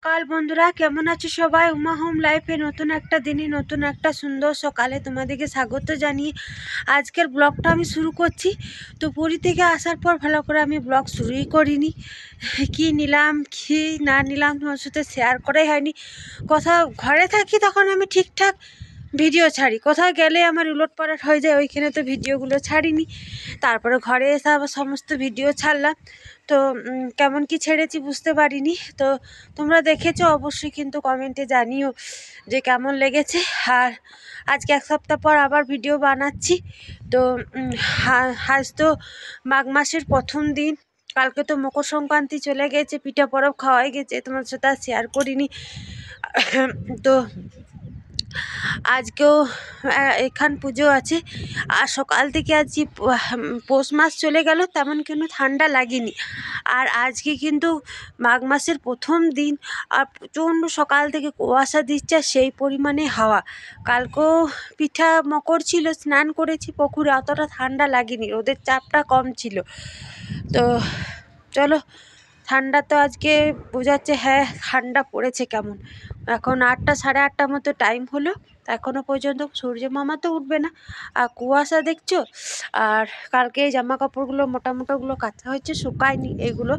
কাল বন্ধুরা কেমন আছো সবাই? উমা হোম লাইফে নতুন একটা দিনে নতুন একটা সুন্দর সকালে তোমাদেরকে স্বাগত জানিয়ে আজকের ব্লগটা আমি শুরু করছি। তো পুরী থেকে আসার পর ভালো করে আমি ব্লগ শুরুই করিনি। কি নিলাম কি না নিলাম তোমার সাথে শেয়ার করাই হয়নি। কোথাও ঘরে থাকি তখন আমি ঠিকঠাক ভিডিও ছাড়ি, কোথাও গেলে আমার উলটপালট হয়ে যায়, ওইখানে তো ভিডিওগুলো ছাড়িনি। তারপরে ঘরে এসে আবার সমস্ত ভিডিও ছাড়লাম। তো কেমন কি ছেড়েছি বুঝতে পারিনি। তো তোমরা দেখেছো অবশ্যই কিন্তু কমেন্টে জানিও যে কেমন লেগেছে। আর আজকে এক সপ্তাহ পর আবার ভিডিও বানাচ্ছি। তো আজ তো মাঘ মাসের প্রথম দিন, কালকে তো মকর সংক্রান্তি চলে গেছে, পিঠা পরব খাওয়াই গেছে, তোমার সাথে আর শেয়ার করিনি। তো আজকেও এখান পুজো আছে। আর সকাল থেকে আজকে পৌষ মাস চলে গেল, তেমন কোনো ঠান্ডা লাগেনি। আর আজকে কিন্তু মাঘ মাসের প্রথম দিন, আর প্রচণ্ড সকাল থেকে কুয়াশা দিচ্ছে, সেই পরিমাণে হাওয়া। কালকেও পিঠা মকর ছিল, স্নান করেছি পুকুরে, অতটা ঠান্ডা লাগেনি, রোদের চাপটা কম ছিল। তো চলো, ঠান্ডা তো আজকে বোঝাচ্ছে, হ্যাঁ ঠান্ডা পড়েছে কেমন। এখন 8টা সাড়ে 8টার মতো টাইম হলো, এখনও পর্যন্ত সূর্য মামা তো উঠবে না। আর কুয়াশা দেখছো। আর কালকে এই জামা কাপড়গুলো মোটামোটাগুলো কাচা হয়েছে, শুকায়নি এগুলো।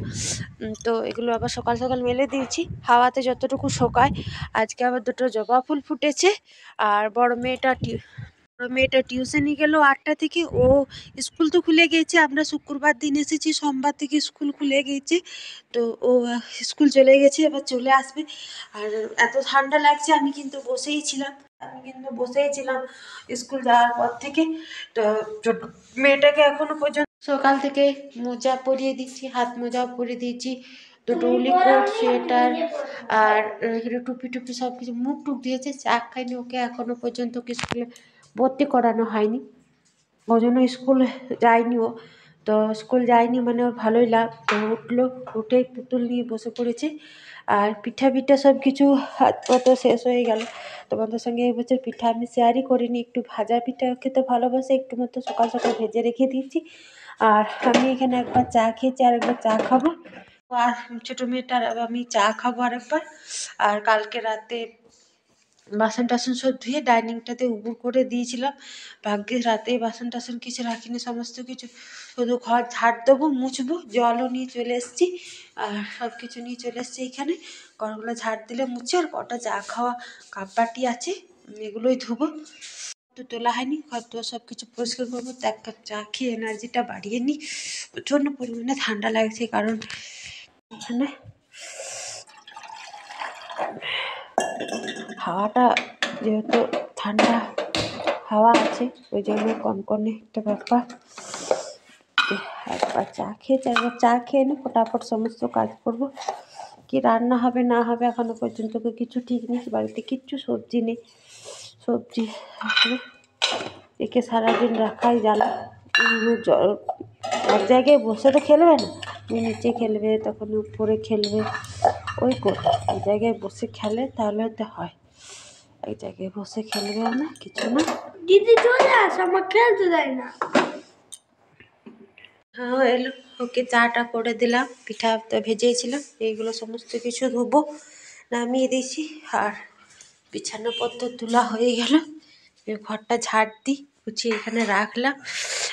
তো এগুলো আবার সকাল সকাল মেলে দিয়েছি, হাওয়াতে যতটুকু শোকায়। আজকে আবার দুটো জবা ফুল ফুটেছে। আর বড় মেয়েটা টিউশনি গেল 8টা থেকে। ও স্কুল তো খুলে গেছে, আমরা শুক্রবার দিন এসেছি, সোমবার থেকে স্কুল খুলে গেছে। তো ও স্কুল চলে গেছে, এবার চলে আসবে। আর এত ঠান্ডা লাগছে, আমি কিন্তু বসেই ছিলাম স্কুল যাওয়ার পর থেকে। তো ছোট মেয়েটাকে এখনো পর্যন্ত সকাল থেকে মোজা পরিয়ে দিচ্ছি, হাত মোজাও পরিয়ে দিয়েছি, দুটো উলি কোট, সোয়েটার আর টুপি টুপি সব কিছু। মুখ টুক দিয়েছে, চা খাইনি, ওকে এখনো পর্যন্ত স্কুলে ভর্তি করানো হয়নি, ওই জন্য স্কুল যায়নি ও। তো স্কুল যায়নি মানে ওর ভালোই লাভ। তো উঠলো, উঠেই পুতুল নিয়ে বসে পড়েছে। আর পিঠা সব কিছু হাত পাতা শেষ হয়ে গেল। তোমাদের সঙ্গে এই বছর পিঠা আমি শেয়ারই করিনি। একটু ভাজা পিঠা খেতে ভালোবাসে, একটু মতো সকাল সকাল ভেজে রেখে দিয়েছি। আর আমি এখানে একবার চা খেয়েছি, আর একবার চা খাবো। আর ছোটো মেয়েটার আমি চা খাবো আরেকবার। আর কালকে রাতে বাসন টাসন সব ধুয়ে ডাইনিংটাতে উবুর করে দিয়েছিলাম। ভাগ্যিস রাতে বাসন টাসন কিছু রাখিনি, সমস্ত কিছু শুধু ঘর ঝাড় দেবো, মুছবো, জলও নিয়ে চলে এসেছি। আর সব কিছু নিয়ে চলে এসেছি এখানে। ঘরগুলো ঝাড় দিলে মুছে, আর কটা চা খাওয়া কাপ বাটি আছে, এগুলোই ধুবো। তো তোলা হয়নি, হয়তো সব কিছু পরিষ্কার করবো। তো এক কাপ চা খেয়ে এনার্জিটা বাড়িয়ে নিই। প্রচণ্ড পরিমাণে ঠান্ডা লাগছে, কারণ এখানে হাওয়াটা যেহেতু ঠান্ডা হাওয়া আছে, ওই জন্য কনকনে একটা ব্যাপার। একবার চা খেয়ে নি, ফটাফট সমস্ত কাজ করব। কি রান্না হবে না হবে এখনো পর্যন্ত কিছু ঠিক নেই, বাড়িতে কিচ্ছু সবজি নেই। সবজি একে সারাদিন রাখাই জ্বালা। এক জায়গায় বসে তো খেলবে না, নিচে খেলবে, তখন উপরে খেলবে, ওই করে এক জায়গায় বসে খেলে তাহলে তো হয়। এক জায়গায় বসে খেলবে না, কিছু না। দিদি চলে আস, আমার খেলতে দেয় না। হ্যাঁ এলো, ওকে চাটা করে দিলাম, পিঠা তো ভেজেছিলাম, এইগুলো সমস্ত কিছু ধুবো, নামিয়ে দিয়েছি। আর বিছানাপত্র তোলা হয়ে গেল, ঘরটা ঝাড় দিই, গুছিয়ে এখানে রাখলাম।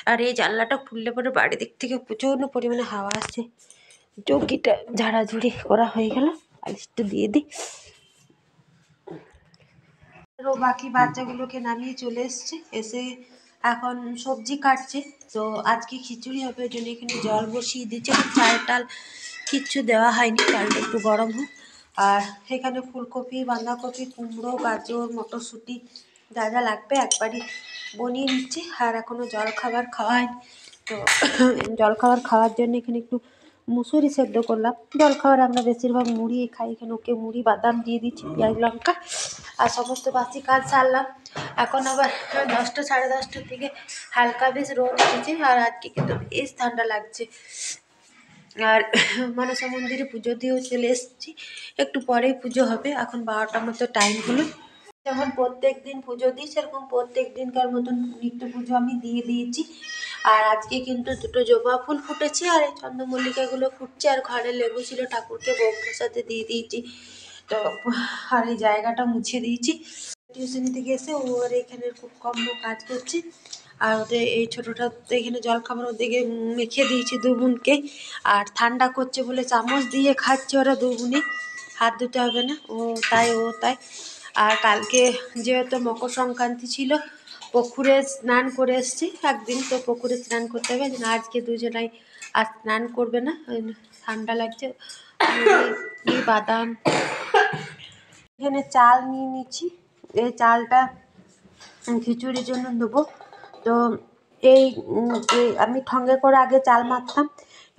আর এই জানলাটা খুললে পরে বাড়ি দিক থেকে প্রচণ্ড পরিমাণে হাওয়া আসছে। চৌকিটা ঝাড়াঝুড়ি করা হয়ে গেল, পালিশটা দিয়ে দিই। আরও বাকি বাচ্চাগুলোকে নামিয়ে চলে এসে এখন সবজি কাটছে। তো আজকে খিচুড়ি হবে, ওই জন্য এখানে জল বসিয়ে দিচ্ছে, চাল টাল কিচ্ছু দেওয়া হয়নি, চালটা একটু গরম হোক। আর এখানে ফুলকপি, বাঁধাকপি, কুমড়ো, গাজর, মটরশুঁটি যা যা লাগবে একবারই বনিয়ে নিচ্ছে। আর এখনও জলখাবার খাওয়া হয়নি। তো জলখাবার খাওয়ার জন্য এখানে একটু মুসুরি সেদ্ধ করলাম। জলখাবার আমরা বেশিরভাগ মুড়ি খাই, এখানে ওকে মুড়ি বাদাম দিয়ে দিচ্ছি, পেঁয়াজ লঙ্কা। আর সমস্ত বাসি কাজ সারলাম। এখন আবার 10টা সাড়ে 10টার দিকে হালকা বেশ রোদ উঠেছে। আর আজকে কিন্তু বেশ ঠান্ডা লাগছে। আর মনসা মন্দিরে পুজো দিয়েও চলে এসেছি, একটু পরেই পুজো হবে। এখন 12টার মতো টাইম হলো। যেমন প্রত্যেক দিন পুজো দিই, সেরকম প্রত্যেক দিনকার মতন নিত্য পুজো আমি দিয়ে দিয়েছি। আর আজকে কিন্তু দুটো জবা ফুল ফুটেছে, আর এই চন্দ্রমল্লিকাগুলো ফুটছে। আর ঘরে লেবু ছিল, ঠাকুরকে ভোগ প্রসাদে দিয়ে দিয়েছি। তো আর এই জায়গাটা মুছে দিয়েছি। টিউশনি থেকে এসে ওর এখানে খুব কম কাজ করছে, আর ওদের এই ছোটোটা এখানে জল খাবার ওদিকে মেখে দিয়েছি দু বোনকে। আর ঠান্ডা করছে বলে চামচ দিয়ে খাচ্ছে ওরা দু বোনে, হাত ধুতে হবে না, ও তাই। আর কালকে যেহেতু মকর সংক্রান্তি ছিল, পুকুরে স্নান করে এসছি একদিন, তো পুকুরে স্নান করতে হবে, আজকে দুজনাই আর স্নান করবে না, ঠান্ডা লাগছে। বাদাম, এখানে চাল নিয়ে নিচ্ছি, এই চালটা খিচুড়ির জন্য দেবো। তো এই আমি ঠঙ্গে করে আগে চাল মারতাম,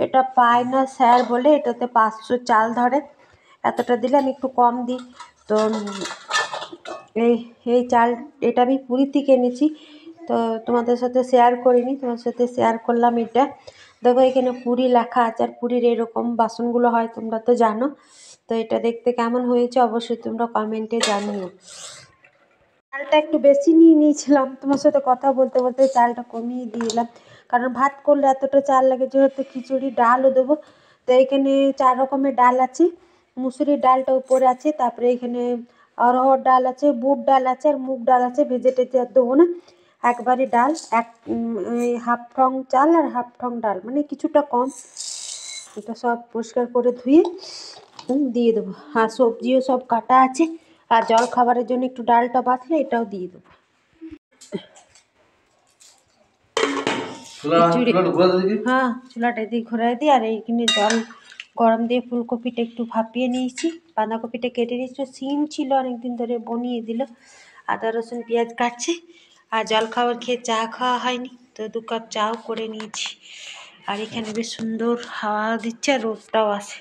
এটা পাই না স্যার বলে এটাতে 500 চাল ধরে, এতটা দিলে আমি একটু কম দিই। তো এই চাল এটা আমি পুরী থেকে এনেছি, তো তোমাদের সাথে শেয়ার করিনি, তোমার সাথে শেয়ার করলাম। এটা দেখো এখানে পুরী লেখা আছে, আর পুরীর এরকম বাসনগুলো হয় তোমরা তো জানো। তো এটা দেখতে কেমন হয়েছে অবশ্যই তোমরা কমেন্টে জানিও। চালটা একটু বেশি নিয়ে নিয়েছিলাম, তোমার সাথে কথা বলতে বলতে চালটা কমিয়ে দিলাম, কারণ ভাত করলে এতটা চাল লাগে, যেহেতু খিচুড়ি ডালও দেবো। তো এখানে 4 রকমের ডাল আছে, মুসুরির ডালটা উপরে আছে, তারপরে এখানে অরহর ডাল আছে, বুট ডাল আছে, আর মুগ ডাল আছে, ভেজে টেজে আর দেবো না, একবারে ডাল, হাফ ঠং চাল আর হাফ ঠং ডাল, মানে কিছুটা কম। এটা সব পরিষ্কার করে ধুয়ে দিয়ে দেবো, আর সবজিও সব কাটা আছে, আর জল খাবারের জন্য একটু ডালটা বাছলে এটাও দিয়ে দেবো। হ্যাঁ, চুলাটা দিয়ে ঘোরাই দিই, আর এইখানে জল গরম দিয়ে ফুলকপিটা একটু ভাপিয়ে নিয়েছি, বাঁধাকপিটা কেটে নিয়েছি, সিম ছিল অনেকদিন ধরে বনিয়ে দিল। আদা রসুন পেঁয়াজ কাটছে, আর জল খাবার খেয়ে চা খাওয়া হয়নি, তো 2 কাপ চাও করে নিয়েছি। আর এখানে বেশ সুন্দর হাওয়া দিচ্ছে, আর রোদটাও আছে।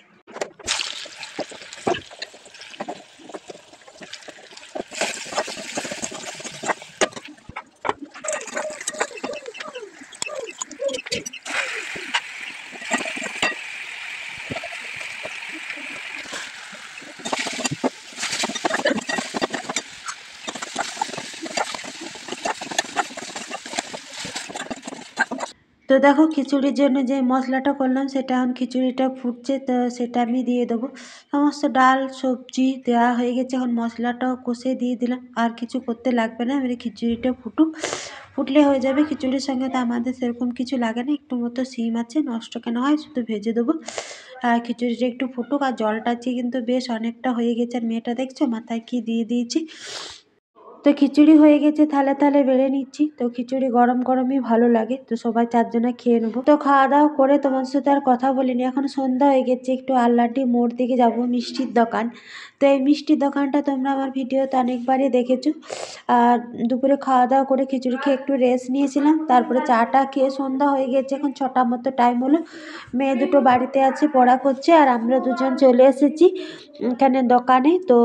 তো দেখো খিচুড়ির জন্য যে মশলাটা করলাম সেটা এখন খিচুড়িটা ফুটছে, তো সেটা আমি দিয়ে দেবো। সমস্ত ডাল সবজি দেওয়া হয়ে গেছে, এখন মশলাটাও কষে দিয়ে দিলাম, আর কিছু করতে লাগবে না, এবারে খিচুড়িটা ফুটলে হয়ে যাবে। খিচুড়ির সঙ্গে তো আমাদের সেরকম কিছু লাগে না, একটু মতো সিম আছে, নষ্ট কেন হয়, শুধু ভেজে দেবো। আর খিচুড়িটা একটু ফুটুক, আর জলটা কিন্তু বেশ অনেকটা হয়ে গেছে, আর মেয়েটা দেখছো মাথায় কি দিয়ে দিয়েছি। তো খিচুড়ি হয়ে গেছে, থালে বেড়ে নিচ্ছি। তো খিচুড়ি গরম গরমই ভালো লাগে, তো সবাই 4 জনে খেয়ে নেবো। তো খাওয়া দাওয়া করে তোমার সাথে আর কথা বলিনি, এখন সন্ধ্যা হয়ে গেছে, একটু আল্লাটি মোড় দিকে যাবো, মিষ্টির দোকান। তো এই মিষ্টির দোকানটা তোমরা আমার ভিডিওতে অনেকবারই দেখেছো। আর দুপুরে খাওয়া দাওয়া করে খিচুড়ি খেয়ে একটু রেস্ট নিয়েছিলাম, তারপরে চাটা খেয়ে সন্ধ্যা হয়ে গেছে, এখন 6টা মতো টাইম হলো। মেয়ে দুটো বাড়িতে আছে, পড়া করছে, আর আমরা দুজন চলে এসেছি এখানে দোকানে। তো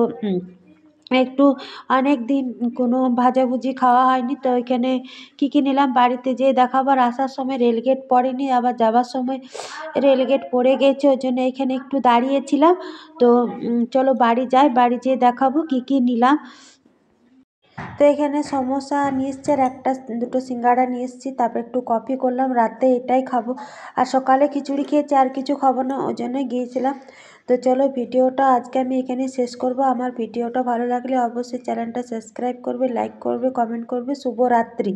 একটু অনেক দিন কোনো ভাজাভুজি খাওয়া হয়নি, তো এখানে কী নিলাম বাড়িতে যেয়ে দেখাবো। আর আসার সময় রেলগেট পড়েনি, আবার যাবার সময় রেলগেট পড়ে গেছে, ওই জন্য এখানে একটু দাঁড়িয়েছিলাম। তো চলো বাড়ি যাই, বাড়ি যেয়ে দেখাবো কী নিলাম। তো এখানে সমোসা নিয়ে এসছি, আর 2টো সিঙ্গাড়া নিয়ে এসছি, তারপর একটু কফি করলাম, রাতে এটাই খাবো। আর সকালে খিচুড়ি খেয়েছি, আর কিছু খাবো না, ওই জন্যই গিয়েছিলাম। তো চলো ভিডিওটা আজকে আমি এখানে শেষ করব। আমার ভিডিওটা ভালো লাগলে অবশ্যই চ্যানেলটা সাবস্ক্রাইব করবে, লাইক করবে, কমেন্ট করবে। শুভরাত্রি।